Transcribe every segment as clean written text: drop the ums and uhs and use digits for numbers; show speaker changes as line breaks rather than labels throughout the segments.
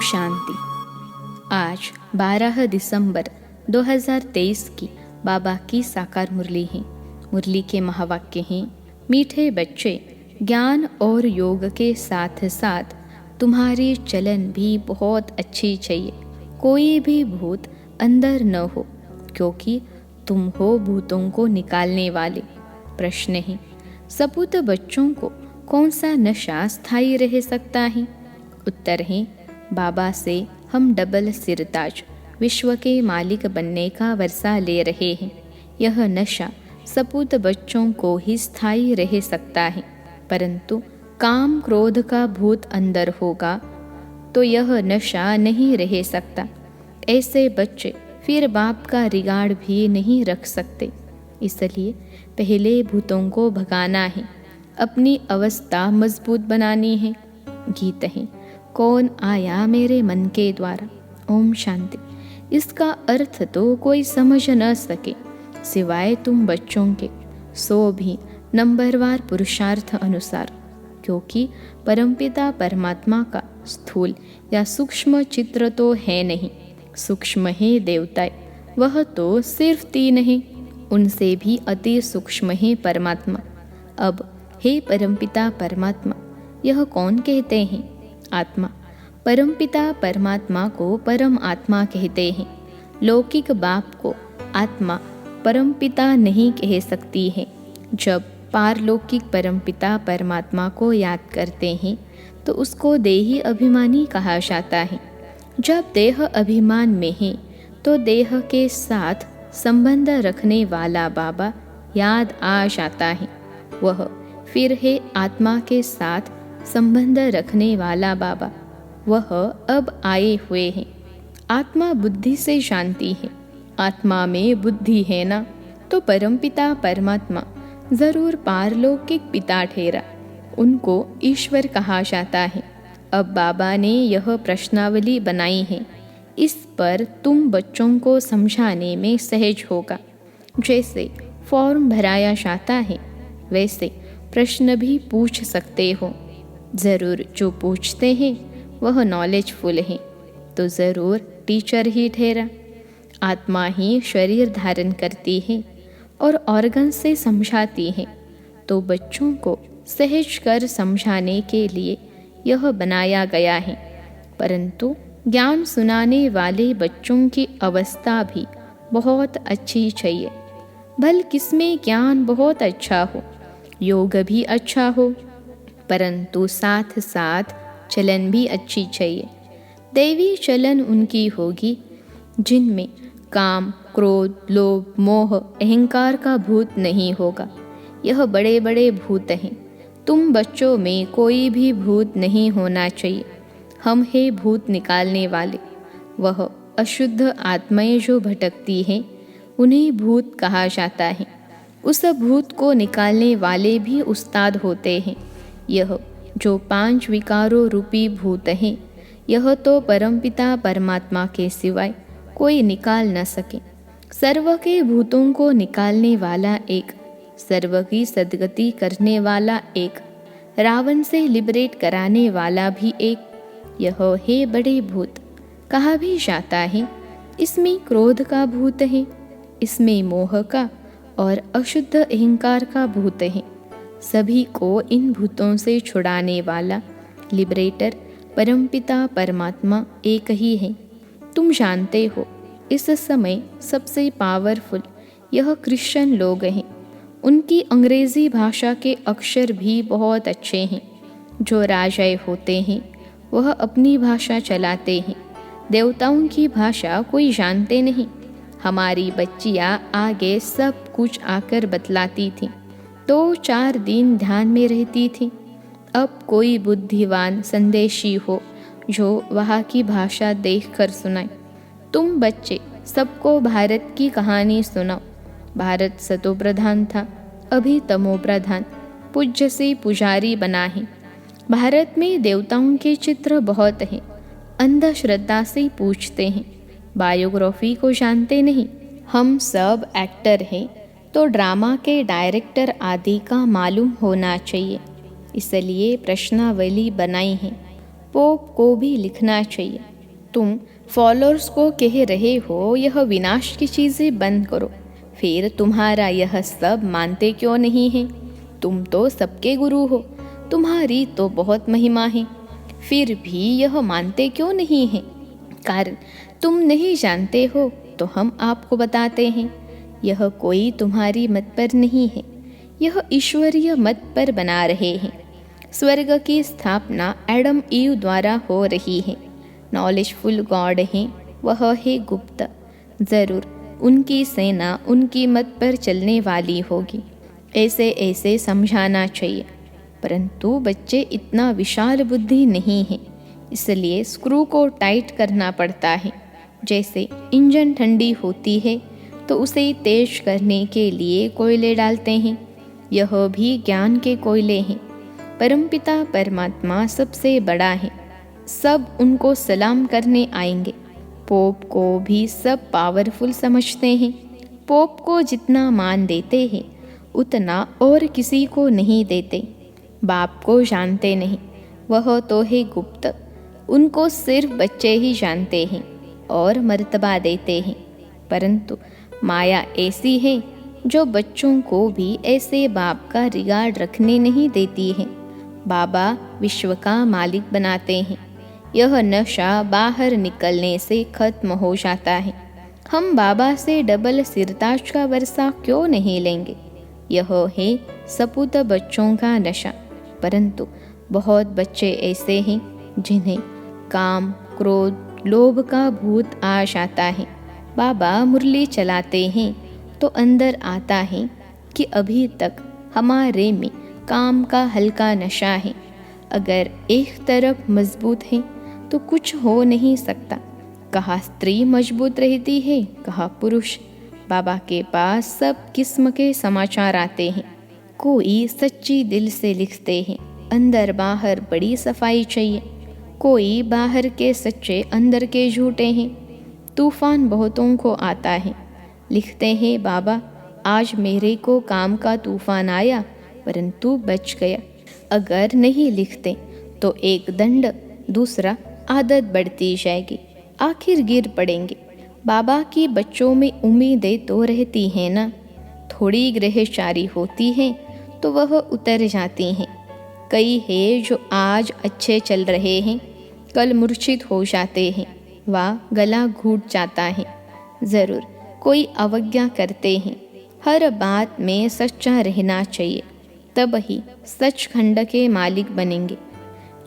शांति। आज 12 दिसंबर 2023 की बाबा की साकार मुरली है। मुरली के महावाक्य हैं, मीठे बच्चे, ज्ञान और योग के साथ साथ तुम्हारी चलन भी बहुत अच्छी चाहिए। कोई भी भूत अंदर न हो, क्योंकि तुम हो भूतों को निकालने वाले। प्रश्न है, सपूत बच्चों को कौन सा नशा स्थायी रह सकता है? उत्तर है, बाबा से हम डबल सिरताज विश्व के मालिक बनने का वर्षा ले रहे हैं। यह नशा सपूत बच्चों को ही स्थायी रह सकता है, परंतु काम क्रोध का भूत अंदर होगा तो यह नशा नहीं रह सकता। ऐसे बच्चे फिर बाप का रिगाड़ भी नहीं रख सकते। इसलिए पहले भूतों को भगाना है, अपनी अवस्था मजबूत बनानी है। गीत है, कौन आया मेरे मन के द्वारा। ओम शांति। इसका अर्थ तो कोई समझ न सके सिवाय तुम बच्चों के, सो भी नंबरवार पुरुषार्थ अनुसार, क्योंकि परमपिता परमात्मा का स्थूल या सूक्ष्म चित्र तो है नहीं। सूक्ष्म है देवताएं, वह तो सिर्फ 3 है, उनसे भी अति सूक्ष्म है परमात्मा। अब हे परमपिता परमात्मा, यह कौन कहते हैं? आत्मा। परमपिता परमात्मा को परम आत्मा कहते हैं। लौकिक बाप को आत्मा परमपिता नहीं कह सकती है। जब पारलौकिक परमपिता परमात्मा को याद करते हैं तो उसको देही अभिमानी कहा जाता है। जब देह अभिमान में है तो देह के साथ संबंध रखने वाला बाबा याद आ जाता है। वह फिर है आत्मा के साथ संबंध रखने वाला बाबा। वह अब आए हुए हैं। आत्मा बुद्धि से शांति है। आत्मा में बुद्धि है ना, तो परमपिता परमात्मा जरूर पारलौकिक पिता ठहरा। उनको ईश्वर कहा जाता है। अब बाबा ने यह प्रश्नावली बनाई है, इस पर तुम बच्चों को समझाने में सहज होगा। जैसे फॉर्म भराया जाता है, वैसे प्रश्न भी पूछ सकते हो। ज़रूर जो पूछते हैं वह नॉलेजफुल है, तो ज़रूर टीचर ही ठहरा। आत्मा ही शरीर धारण करती है और ऑर्गन से समझाती है, तो बच्चों को सहज कर समझाने के लिए यह बनाया गया है। परंतु ज्ञान सुनाने वाले बच्चों की अवस्था भी बहुत अच्छी चाहिए। भल किसमें ज्ञान बहुत अच्छा हो, योग भी अच्छा हो, परंतु साथ साथ चलन भी अच्छी चाहिए। दैवी चलन उनकी होगी जिनमें काम, क्रोध, लोभ, मोह, अहंकार का भूत नहीं होगा। यह बड़े बड़े भूत हैं। तुम बच्चों में कोई भी भूत नहीं होना चाहिए। हम हैं भूत निकालने वाले। वह अशुद्ध आत्माएं जो भटकती हैं, उन्हें भूत कहा जाता है। उस भूत को निकालने वाले भी उस्ताद होते हैं। यह जो 5 विकारों रूपी भूत हैं, यह तो परमपिता परमात्मा के सिवाय कोई निकाल न सके। सर्व के भूतों को निकालने वाला एक, सर्व की सद्गति करने वाला एक, रावण से लिबरेट कराने वाला भी एक, यह है बड़े भूत। कहा भी जाता है इसमें क्रोध का भूत है, इसमें मोह का और अशुद्ध अहंकार का भूत है। सभी को इन भूतों से छुड़ाने वाला लिबरेटर परमपिता परमात्मा एक ही है। तुम जानते हो इस समय सबसे पावरफुल यह क्रिश्चियन लोग हैं। उनकी अंग्रेजी भाषा के अक्षर भी बहुत अच्छे हैं। जो राजाएं होते हैं वह अपनी भाषा चलाते हैं। देवताओं की भाषा कोई जानते नहीं। हमारी बच्चियाँ आगे सब कुछ आकर बतलाती थीं, तो 4 दिन ध्यान में रहती थीं। अब कोई बुद्धिवान संदेशी हो जो वहाँ की भाषा देखकर सुनाए। तुम बच्चे सबको भारत की कहानी सुनाओ। भारत सतो प्रधान था, अभी तमो प्रधान। पूज्य से पुजारी बना है। भारत में देवताओं के चित्र बहुत हैं। अंधश्रद्धा से पूछते हैं, बायोग्राफी को जानते नहीं। हम सब एक्टर हैं, तो ड्रामा के डायरेक्टर आदि का मालूम होना चाहिए। इसलिए प्रश्नावली बनाई है। पोप को भी लिखना चाहिए। तुम फॉलोअर्स को कह रहे हो यह विनाश की चीज़ें बंद करो, फिर तुम्हारा यह सब मानते क्यों नहीं है? तुम तो सबके गुरु हो, तुम्हारी तो बहुत महिमा है, फिर भी यह मानते क्यों नहीं हैं? कारण तुम नहीं जानते हो तो हम आपको बताते हैं। यह कोई तुम्हारी मत पर नहीं है, यह ईश्वरीय मत पर बना रहे हैं। स्वर्ग की स्थापना एडम ईव द्वारा हो रही है। नॉलेजफुल गॉड है, वह है गुप्त। ज़रूर उनकी सेना उनकी मत पर चलने वाली होगी, ऐसे ऐसे समझाना चाहिए। परंतु बच्चे इतना विशाल बुद्धि नहीं है, इसलिए स्क्रू को टाइट करना पड़ता है। जैसे इंजन ठंडी होती है तो उसे तेज करने के लिए कोयले डालते हैं, यह भी ज्ञान के कोयले हैं। परमपिता परमात्मा सबसे बड़ा है, सब उनको सलाम करने आएंगे। पोप को भी सब पावरफुल समझते हैं। पोप को जितना मान देते हैं उतना और किसी को नहीं देते। बाप को जानते नहीं, वह तो है गुप्त, उनको सिर्फ बच्चे ही जानते हैं और मर्तबा देते हैं। परंतु माया ऐसी है जो बच्चों को भी ऐसे बाप का रिगार्ड रखने नहीं देती है। बाबा विश्व का मालिक बनाते हैं। यह नशा बाहर निकलने से खत्म हो जाता है। हम बाबा से डबल सिरताज का वर्षा क्यों नहीं लेंगे? यह है सपूत बच्चों का नशा। परंतु बहुत बच्चे ऐसे हैं जिन्हें काम, क्रोध, लोभ का भूत आ जाता है। बाबा मुरली चलाते हैं तो अंदर आता है कि अभी तक हमारे में काम का हल्का नशा है। अगर एक तरफ मजबूत है तो कुछ हो नहीं सकता। कहाँ स्त्री मजबूत रहती है, कहाँ पुरुष। बाबा के पास सब किस्म के समाचार आते हैं। कोई सच्ची दिल से लिखते हैं, अंदर बाहर बड़ी सफाई चाहिए। कोई बाहर के सच्चे, अंदर के झूठे हैं। तूफान बहुतों को आता है, लिखते हैं बाबा आज मेरे को काम का तूफान आया परंतु बच गया। अगर नहीं लिखते तो एक दंड, दूसरा आदत बढ़ती जाएगी, आखिर गिर पड़ेंगे। बाबा की बच्चों में उम्मीदें तो रहती हैं ना। थोड़ी ग्रहचारी होती हैं तो वह उतर जाती हैं। कई है जो आज अच्छे चल रहे हैं, कल मूर्छित हो जाते हैं, वा गला घूट जाता है। ज़रूर कोई अवज्ञा करते हैं। हर बात में सच्चा रहना चाहिए, तब ही सचखंड के मालिक बनेंगे।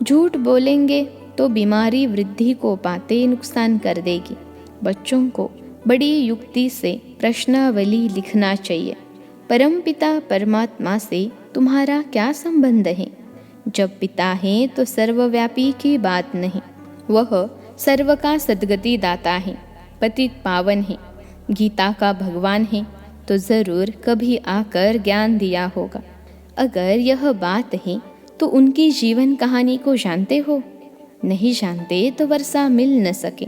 झूठ बोलेंगे तो बीमारी वृद्धि को पाते नुकसान कर देगी। बच्चों को बड़ी युक्ति से प्रश्नावली लिखना चाहिए। परमपिता परमात्मा से तुम्हारा क्या संबंध है? जब पिता है तो सर्वव्यापी की बात नहीं, वह सर्व का सद्गति दाता है, पतित पावन है, गीता का भगवान है, तो ज़रूर कभी आकर ज्ञान दिया होगा। अगर यह बात है तो उनकी जीवन कहानी को जानते हो? नहीं जानते तो वर्षा मिल न सके।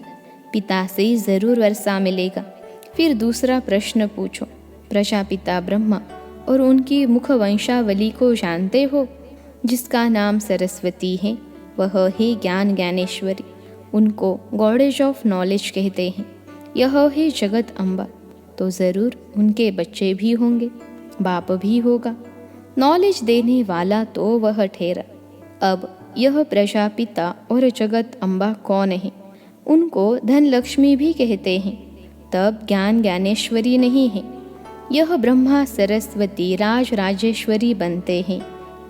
पिता से ज़रूर वर्षा मिलेगा। फिर दूसरा प्रश्न पूछो, प्रजापिता ब्रह्मा और उनकी मुख वंशावली को जानते हो? जिसका नाम सरस्वती है वह है ज्ञान ज्ञानेश्वरी। उनको गॉडेज ऑफ नॉलेज कहते हैं। यह है जगत अम्बा, तो ज़रूर उनके बच्चे भी होंगे, बाप भी होगा। नॉलेज देने वाला तो वह ठहरा। अब यह प्रजापिता और जगत अम्बा कौन है? उनको धन लक्ष्मी भी कहते हैं। तब ज्ञान ज्ञानेश्वरी नहीं है। यह ब्रह्मा सरस्वती राज राजेश्वरी बनते हैं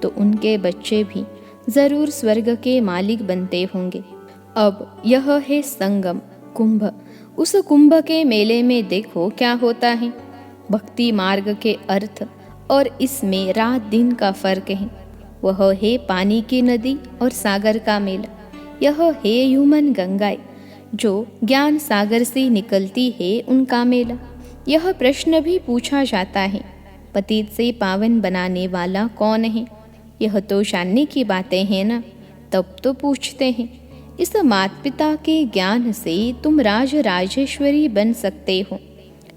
तो उनके बच्चे भी ज़रूर स्वर्ग के मालिक बनते होंगे। अब यह है संगम कुंभ। उस कुंभ के मेले में देखो क्या होता है। भक्ति मार्ग के अर्थ और इसमें रात दिन का फर्क है। वह है पानी की नदी और सागर का मेला। यह है ह्यूमन गंगाएं जो ज्ञान सागर से निकलती है, उनका मेला। यह प्रश्न भी पूछा जाता है, पतित से पावन बनाने वाला कौन है? यह तो जानने की बातें हैं ना, तब तो पूछते हैं। इस माता पिता के ज्ञान से तुम राज राजेश्वरी बन सकते हो।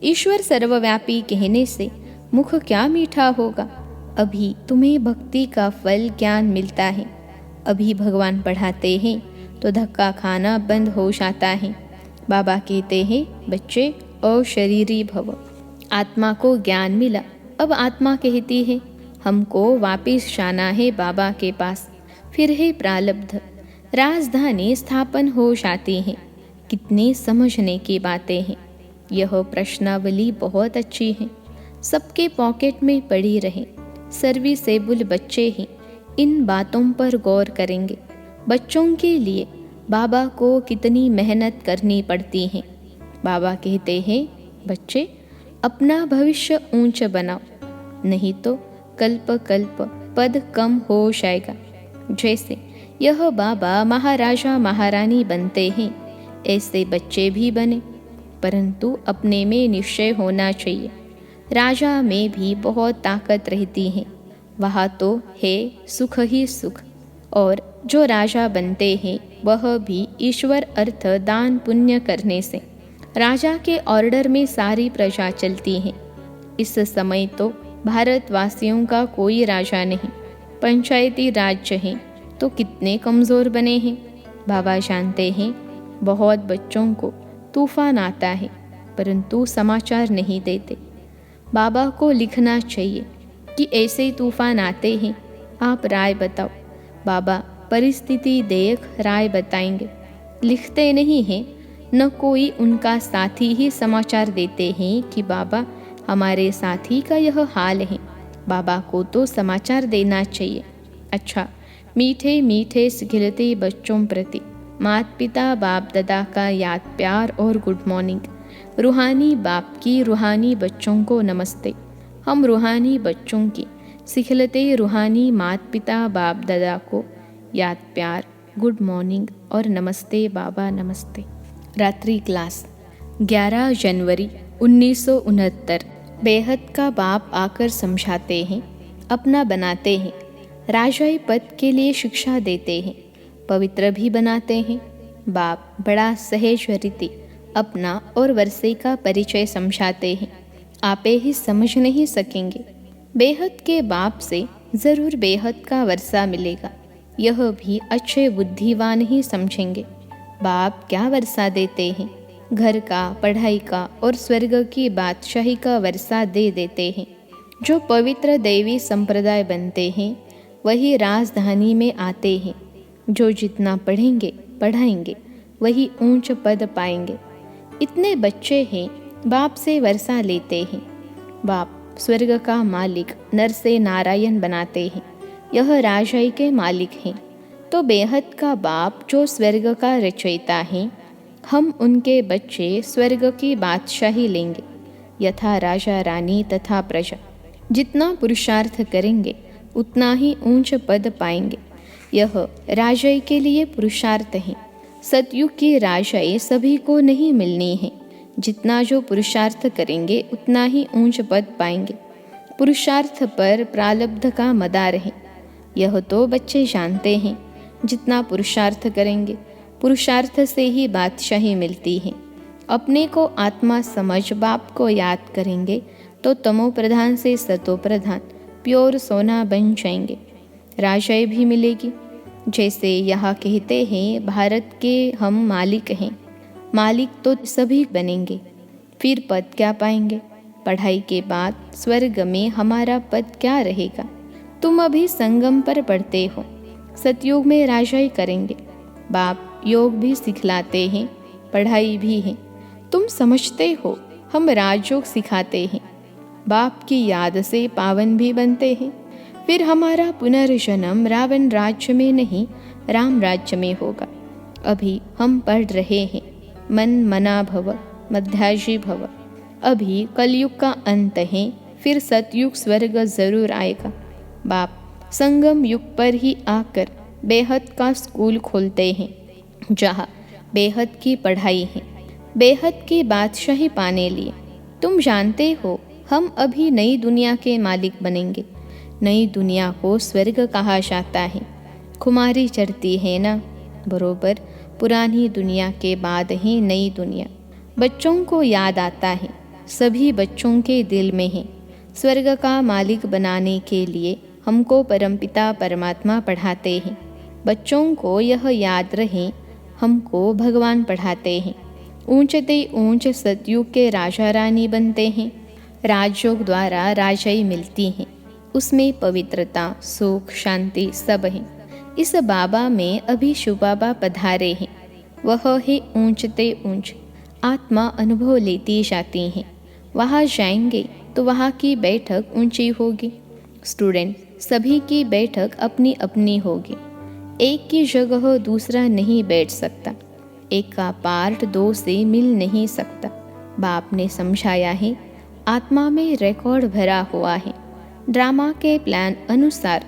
ईश्वर सर्वव्यापी कहने से मुख क्या मीठा होगा। अभी तुम्हें भक्ति का फल ज्ञान मिलता है। अभी भगवान पढ़ाते हैं तो धक्का खाना बंद हो जाता है। बाबा कहते हैं, बच्चे अशरीरी भव। आत्मा को ज्ञान मिला। अब आत्मा कहती है, हमको वापिस जाना है बाबा के पास। फिर है प्रारब्ध। राजधानी स्थापन हो जाती है। कितनी समझने की बातें हैं। यह प्रश्नावली बहुत अच्छी है, सबके पॉकेट में पड़ी रहे। सर्विसेबल बच्चे ही इन बातों पर गौर करेंगे। बच्चों के लिए बाबा को कितनी मेहनत करनी पड़ती है। बाबा कहते हैं, बच्चे अपना भविष्य ऊंच बनाओ, नहीं तो कल्प कल्प पद कम हो जाएगा। जैसे यह बाबा महाराजा महारानी बनते हैं, ऐसे बच्चे भी बने, परंतु अपने में निश्चय होना चाहिए। राजा में भी बहुत ताकत रहती है, वहाँ तो है सुख ही सुख। और जो राजा बनते हैं वह भी ईश्वर अर्थ दान पुण्य करने से। राजा के ऑर्डर में सारी प्रजा चलती है। इस समय तो भारतवासियों का कोई राजा नहीं, पंचायती राज्य है, तो कितने कमज़ोर बने हैं। बाबा जानते हैं, बहुत बच्चों को तूफान आता है, परंतु समाचार नहीं देते। बाबा को लिखना चाहिए कि ऐसे तूफान आते हैं, आप राय बताओ। बाबा परिस्थिति देख राय बताएंगे। लिखते नहीं हैं, न कोई उनका साथी ही समाचार देते हैं कि बाबा हमारे साथी का यह हाल है। बाबा को तो समाचार देना चाहिए। अच्छा, मीठे मीठे सिखिलते बच्चों प्रति माता पिता बाप दादा का याद प्यार और गुड मॉर्निंग। रूहानी बाप की रूहानी बच्चों को नमस्ते। हम रूहानी बच्चों की सिखलते रूहानी माता पिता बाप दादा को याद प्यार, गुड मॉर्निंग और नमस्ते बाबा नमस्ते। रात्रि क्लास 11 जनवरी 1969। बेहद का बाप आकर समझाते हैं, अपना बनाते हैं, राजाई पद के लिए शिक्षा देते हैं, पवित्र भी बनाते हैं। बाप बड़ा सहज रीति अपना और वर्षे का परिचय समझाते हैं। आपे ही समझ नहीं सकेंगे। बेहद के बाप से ज़रूर बेहद का वर्षा मिलेगा, यह भी अच्छे बुद्धिवान ही समझेंगे। बाप क्या वर्षा देते हैं? घर का, पढ़ाई का और स्वर्ग की बादशाही का वर्षा दे देते हैं। जो पवित्र दैवी संप्रदाय बनते हैं वही राजधानी में आते हैं। जो जितना पढ़ेंगे पढ़ाएंगे वही ऊंच पद पाएंगे। इतने बच्चे हैं, बाप से वर्षा लेते हैं। बाप स्वर्ग का मालिक नर से नारायण बनाते हैं, यह राजाई के मालिक हैं। तो बेहद का बाप जो स्वर्ग का रचयिता हैं, हम उनके बच्चे स्वर्ग की बादशाही लेंगे। यथा राजा रानी तथा प्रजा जितना पुरुषार्थ करेंगे उतना ही ऊंच पद पाएंगे। यह राजाई के लिए पुरुषार्थ है। सतयुग की राजाई सभी को नहीं मिलनी है। जितना जो पुरुषार्थ करेंगे उतना ही ऊंच पद पाएंगे। पुरुषार्थ पर प्रारब्ध का मदार है, यह तो बच्चे जानते हैं। जितना पुरुषार्थ करेंगे पुरुषार्थ से ही बादशाही मिलती है। अपने को आत्मा समझ बाप को याद करेंगे तो तमो प्रधान से सतो प्रधान प्योर सोना बन जाएंगे। राजाई भी मिलेगी। जैसे यहाँ कहते हैं, भारत के हम मालिक हैं। मालिक तो सभी बनेंगे, फिर पद क्या पाएंगे? पढ़ाई के बाद स्वर्ग में हमारा पद क्या रहेगा? तुम अभी संगम पर पढ़ते हो, सतयुग में राजाई करेंगे। बाप योग भी सिखलाते हैं, पढ़ाई भी है। तुम समझते हो हम राजयोग सिखाते हैं। बाप की याद से पावन भी बनते हैं। फिर हमारा पुनर्जन्म रावण राज्य में नहीं, राम राज्य में होगा। अभी हम पढ़ रहे हैं, मन मना भव मध्याजी भव। अभी कलयुग का अंत है, फिर सतयुग स्वर्ग जरूर आएगा। बाप संगम युग पर ही आकर बेहद का स्कूल खोलते हैं, जहाँ बेहद की पढ़ाई है, बेहद की बादशाही पाने लिए। तुम जानते हो हम अभी नई दुनिया के मालिक बनेंगे। नई दुनिया को स्वर्ग कहा जाता है। खुमारी चढ़ती है ना, बरोबर पुरानी दुनिया के बाद ही नई दुनिया। बच्चों को याद आता है, सभी बच्चों के दिल में है। स्वर्ग का मालिक बनाने के लिए हमको परमपिता परमात्मा पढ़ाते हैं। बच्चों को यह याद रहे, हमको भगवान पढ़ाते हैं। ऊंचते ऊंच सतयुग के राजा रानी बनते हैं। राजयोग द्वारा राजाई मिलती हैं, उसमें पवित्रता, सुख, शांति सब है। इस बाबा में अभी शिव बाबा पधारे हैं, वह है ऊंचते ऊंच। आत्मा अनुभव लेती जाती हैं। वहाँ जाएंगे तो वहाँ की बैठक ऊंची होगी। स्टूडेंट, सभी की बैठक अपनी अपनी होगी। एक की जगह दूसरा नहीं बैठ सकता। एक का पार्ट दो से मिल नहीं सकता। बाप ने समझाया है, आत्मा में रिकॉर्ड भरा हुआ है। ड्रामा के प्लान अनुसार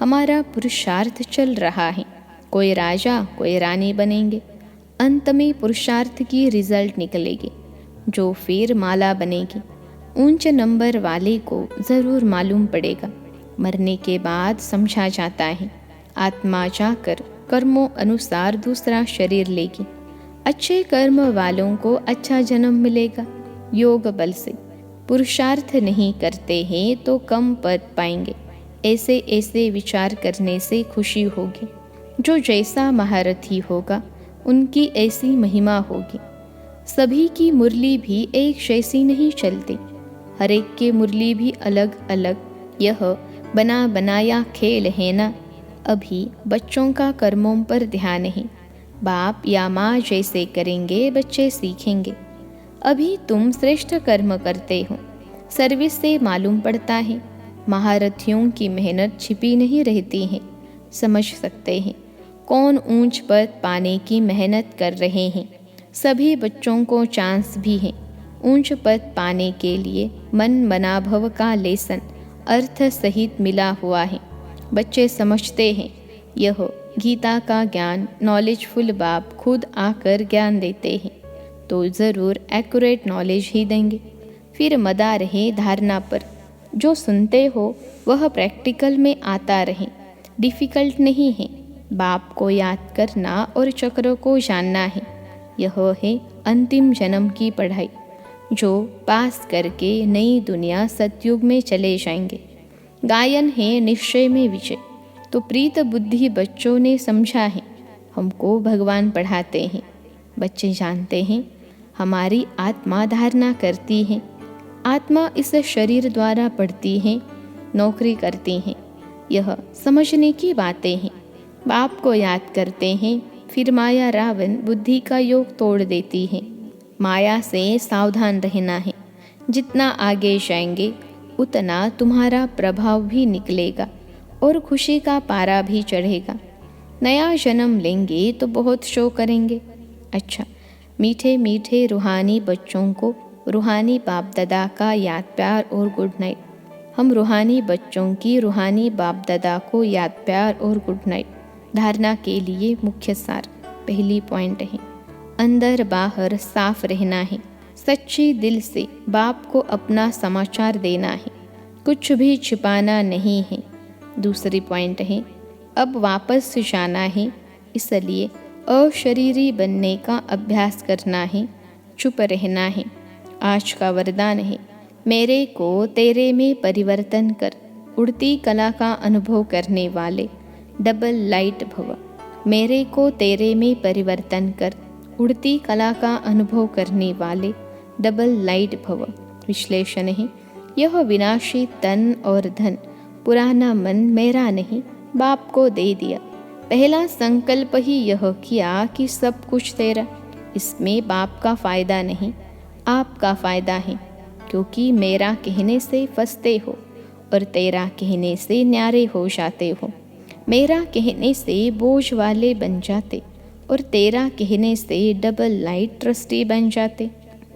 हमारा पुरुषार्थ चल रहा है। कोई राजा कोई रानी बनेंगे। अंत में पुरुषार्थ की रिजल्ट निकलेगी, जो फिर माला बनेगी। ऊंच नंबर वाले को ज़रूर मालूम पड़ेगा। मरने के बाद समझा जाता है, आत्मा जाकर कर्मों अनुसार दूसरा शरीर लेगी। अच्छे कर्म वालों को अच्छा जन्म मिलेगा योग बल से। पुरुषार्थ नहीं करते हैं तो कम पद पाएंगे। ऐसे ऐसे विचार करने से खुशी होगी। जो जैसा महारथी होगा उनकी ऐसी महिमा होगी। सभी की मुरली भी एक जैसी नहीं चलती। हर एक की मुरली भी अलग अलग। यह बना बनाया खेल है ना। अभी बच्चों का कर्मों पर ध्यान है। बाप या माँ जैसे करेंगे बच्चे सीखेंगे। अभी तुम श्रेष्ठ कर्म करते हो, सर्विस से मालूम पड़ता है। महारथियों की मेहनत छिपी नहीं रहती है। समझ सकते हैं कौन ऊंच पद पाने की मेहनत कर रहे हैं। सभी बच्चों को चांस भी है। ऊंच पद पाने के लिए मन मनाभव का लेसन अर्थ सहित मिला हुआ है। बच्चे समझते हैं यह गीता का ज्ञान नॉलेजफुल बाप खुद आकर ज्ञान देते हैं, तो ज़रूर एक्यूरेट नॉलेज ही देंगे। फिर मदा रहे धारणा पर। जो सुनते हो वह प्रैक्टिकल में आता रहे। डिफ़िकल्ट नहीं है। बाप को याद करना और चक्र को जानना है। यह है अंतिम जन्म की पढ़ाई, जो पास करके नई दुनिया सतयुग में चले जाएंगे। गायन है निश्चय में विजय। तो प्रीत बुद्धि बच्चों ने समझा है, हमको भगवान पढ़ाते हैं। बच्चे जानते हैं हमारी आत्मा धारणा करती है। आत्मा इस शरीर द्वारा पढ़ती है, नौकरी करती हैं। यह समझने की बातें हैं। बाप को याद करते हैं, फिर माया रावण बुद्धि का योग तोड़ देती है। माया से सावधान रहना है। जितना आगे जाएंगे उतना तुम्हारा प्रभाव भी निकलेगा और खुशी का पारा भी चढ़ेगा। नया जन्म लेंगे तो बहुत शो करेंगे। अच्छा, मीठे मीठे रूहानी बच्चों को रूहानी बाप दादा का याद प्यार और गुड नाइट। हम रूहानी बच्चों की रूहानी बाप दादा को याद प्यार और गुड नाइट। धारणा के लिए मुख्य सार पहली पॉइंट है, अंदर बाहर साफ रहना है। सच्ची दिल से बाप को अपना समाचार देना है, कुछ भी छिपाना नहीं है। दूसरी पॉइंट है, अब वापस जाना है, इसलिए अशरीरी बनने का अभ्यास करना है, चुप रहना है। आज का वरदान है, मेरे को तेरे में परिवर्तन कर। उड़ती कला का अनुभव करने वाले डबल लाइट भव। मेरे को तेरे में परिवर्तन कर। उड़ती कला का अनुभव करने वाले डबल लाइट भव। विश्लेषण है, यह विनाशी तन और धन पुराना मन मेरा नहीं, बाप को दे दिया। पहला संकल्प ही यह किया कि सब कुछ तेरा। इसमें बाप का फायदा नहीं, आपका फायदा है, क्योंकि मेरा कहने से फंसते हो और तेरा कहने से न्यारे हो जाते हो। मेरा कहने से बोझ वाले बन जाते और तेरा कहने से डबल लाइट ट्रस्टी बन जाते।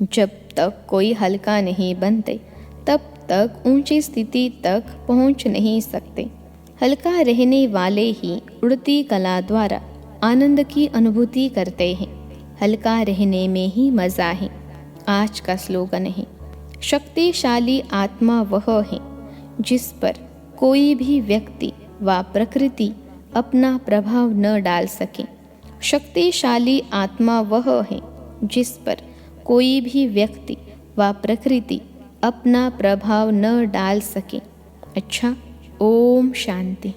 जब तक कोई हल्का नहीं बनते तब तक ऊंची स्थिति तक पहुंच नहीं सकते। हल्का रहने वाले ही उड़ती कला द्वारा आनंद की अनुभूति करते हैं। हल्का रहने में ही मज़ा है। आज का स्लोगन है, शक्तिशाली आत्मा वह है जिस पर कोई भी व्यक्ति व प्रकृति अपना प्रभाव न डाल सके। शक्तिशाली आत्मा वह है जिस पर कोई भी व्यक्ति व प्रकृति अपना प्रभाव न डाल सके। अच्छा, ओम शांति।